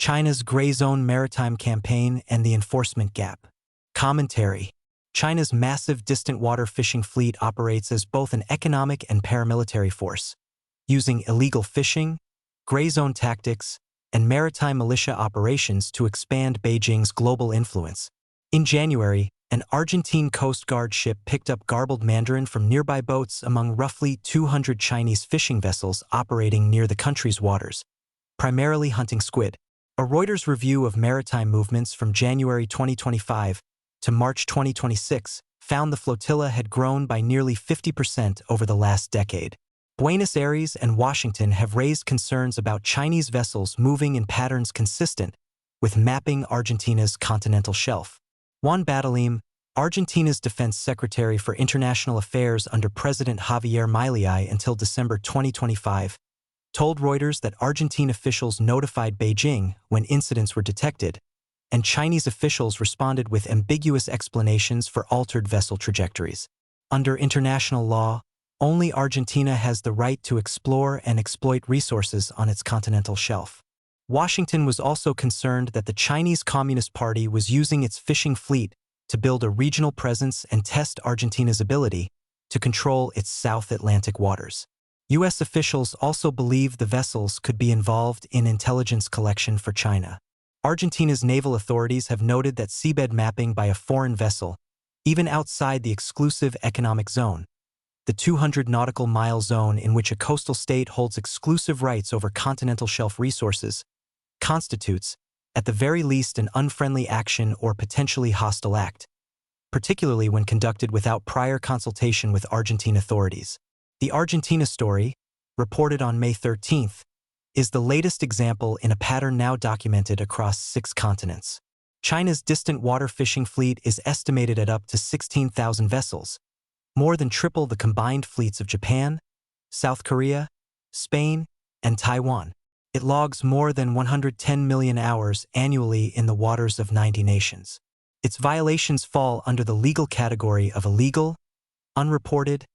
China's Gray Zone Maritime Campaign and the Enforcement Gap. Commentary. China's massive distant water fishing fleet operates as both an economic and paramilitary force, using illegal fishing, gray zone tactics, and maritime militia operations to expand Beijing's global influence. In January, an Argentine Coast Guard ship picked up garbled mandarin from nearby boats among roughly 200 Chinese fishing vessels operating near the country's waters, primarily hunting squid. A Reuters review of maritime movements from January 2025 to March 2026 found the flotilla had grown by nearly 50% over the last decade. Buenos Aires and Washington have raised concerns about Chinese vessels moving in patterns consistent with mapping Argentina's continental shelf. Juan Batalim, Argentina's defense secretary for international affairs under President Javier Milei until December 2025, told Reuters that Argentine officials notified Beijing when incidents were detected, and Chinese officials responded with ambiguous explanations for altered vessel trajectories. Under international law, only Argentina has the right to explore and exploit resources on its continental shelf. Washington was also concerned that the Chinese Communist Party was using its fishing fleet to build a regional presence and test Argentina's ability to control its South Atlantic waters. U.S. officials also believe the vessels could be involved in intelligence collection for China. Argentina's naval authorities have noted that seabed mapping by a foreign vessel, even outside the exclusive economic zone, the 200 nautical mile zone in which a coastal state holds exclusive rights over continental shelf resources, constitutes, at the very least, an unfriendly action or potentially hostile act, particularly when conducted without prior consultation with Argentine authorities. The Argentina story, reported on May 13th, is the latest example in a pattern now documented across 6 continents. China's distant water fishing fleet is estimated at up to 16,000 vessels, more than triple the combined fleets of Japan, South Korea, Spain, and Taiwan. It logs more than 110 million hours annually in the waters of 90 nations. Its violations fall under the legal category of illegal, unreported,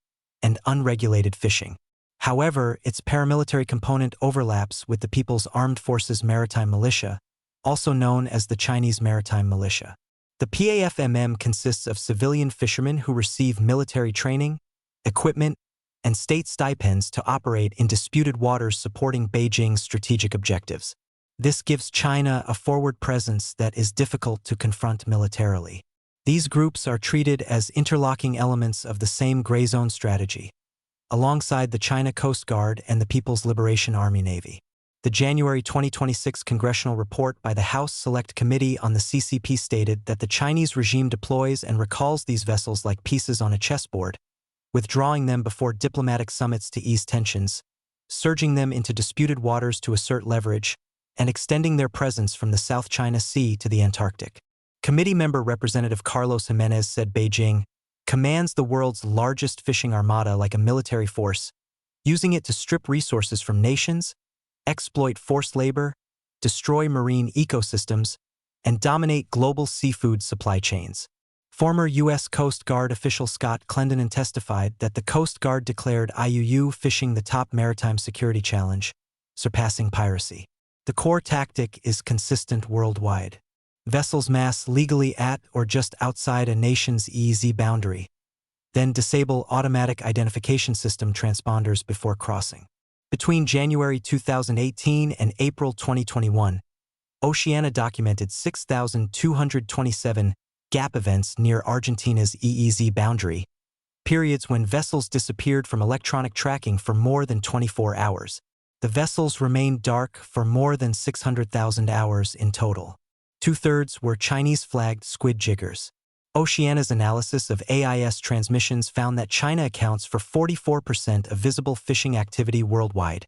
and unregulated fishing. However, its paramilitary component overlaps with the People's Armed Forces Maritime Militia, also known as the Chinese Maritime Militia. The PAFMM consists of civilian fishermen who receive military training, equipment, and state stipends to operate in disputed waters supporting Beijing's strategic objectives. This gives China a forward presence that is difficult to confront militarily. These groups are treated as interlocking elements of the same gray zone strategy, alongside the China Coast Guard and the People's Liberation Army Navy. The January 2026 congressional report by the House Select Committee on the CCP stated that the Chinese regime deploys and recalls these vessels like pieces on a chessboard, withdrawing them before diplomatic summits to ease tensions, surging them into disputed waters to assert leverage, and extending their presence from the South China Sea to the Antarctic. Committee member Representative Carlos Jimenez said Beijing commands the world's largest fishing armada like a military force, using it to strip resources from nations, exploit forced labor, destroy marine ecosystems, and dominate global seafood supply chains. Former U.S. Coast Guard official Scott Clendenin testified that the Coast Guard declared IUU fishing the top maritime security challenge, surpassing piracy. The core tactic is consistent worldwide. Vessels mass legally at or just outside a nation's EEZ boundary, then disable automatic identification system transponders before crossing. Between January 2018 and April 2021, Oceania documented 6,227 gap events near Argentina's EEZ boundary, periods when vessels disappeared from electronic tracking for more than 24 hours. The vessels remained dark for more than 600,000 hours in total. 2/3 were Chinese-flagged squid jiggers. Oceania's analysis of AIS transmissions found that China accounts for 44% of visible fishing activity worldwide,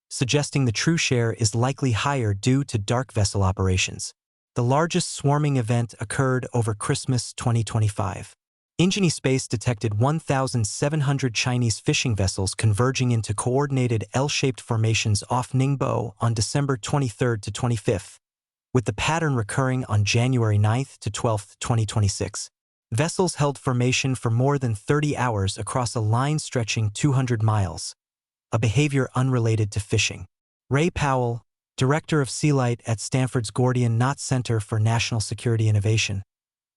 suggesting the true share is likely higher due to dark vessel operations. The largest swarming event occurred over Christmas 2025. Ingenie Space detected 1,700 Chinese fishing vessels converging into coordinated L-shaped formations off Ningbo on December 23rd to 25th, with the pattern recurring on January 9th to 12th, 2026. Vessels held formation for more than 30 hours across a line stretching 200 miles, a behavior unrelated to fishing. Ray Powell, director of Sealight at Stanford's Gordian Knot Center for National Security Innovation,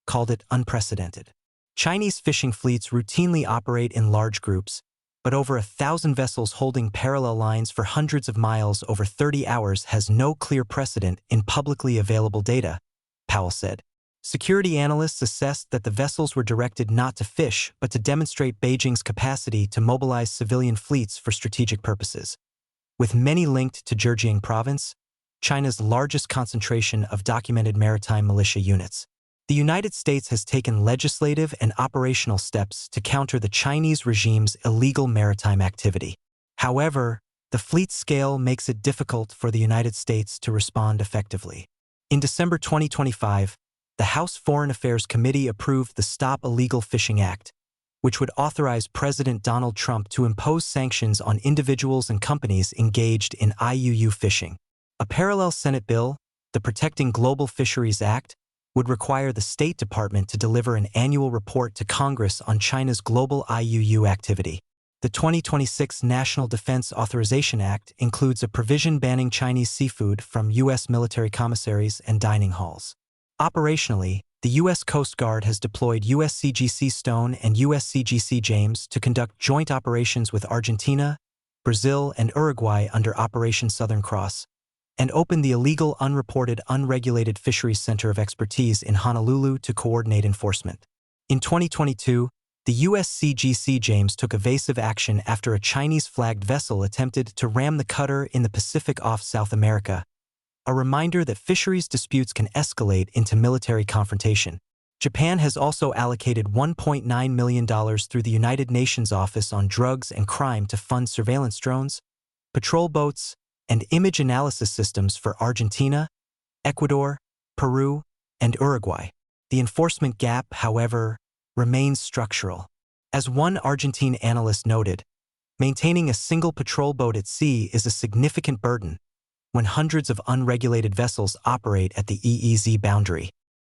called it unprecedented. Chinese fishing fleets routinely operate in large groups, but over 1,000 vessels holding parallel lines for hundreds of miles over 30 hours has no clear precedent in publicly available data, Powell said. Security analysts assessed that the vessels were directed not to fish but to demonstrate Beijing's capacity to mobilize civilian fleets for strategic purposes. With many linked to Zhejiang province, China's largest concentration of documented maritime militia units, the United States has taken legislative and operational steps to counter the Chinese regime's illegal maritime activity. However, the fleet scale makes it difficult for the United States to respond effectively. In December 2025, the House Foreign Affairs Committee approved the Stop Illegal Fishing Act, which would authorize President Donald Trump to impose sanctions on individuals and companies engaged in IUU fishing. A parallel Senate bill, the Protecting Global Fisheries Act, would require the State Department to deliver an annual report to Congress on China's global IUU activity. The 2026 National Defense Authorization Act includes a provision banning Chinese seafood from U.S. military commissaries and dining halls. Operationally, the U.S. Coast Guard has deployed USCGC Stone and USCGC James to conduct joint operations with Argentina, Brazil, and Uruguay under Operation Southern Cross, and opened the illegal, unreported, unregulated Fisheries Center of Expertise in Honolulu to coordinate enforcement. In 2022, the USCGC James took evasive action after a Chinese-flagged vessel attempted to ram the cutter in the Pacific off South America, a reminder that fisheries disputes can escalate into military confrontation. Japan has also allocated $1.9 million through the United Nations Office on Drugs and Crime to fund surveillance drones, patrol boats, and image analysis systems for Argentina, Ecuador, Peru, and Uruguay. The enforcement gap, however, remains structural. As one Argentine analyst noted, maintaining a single patrol boat at sea is a significant burden when hundreds of unregulated vessels operate at the EEZ boundary.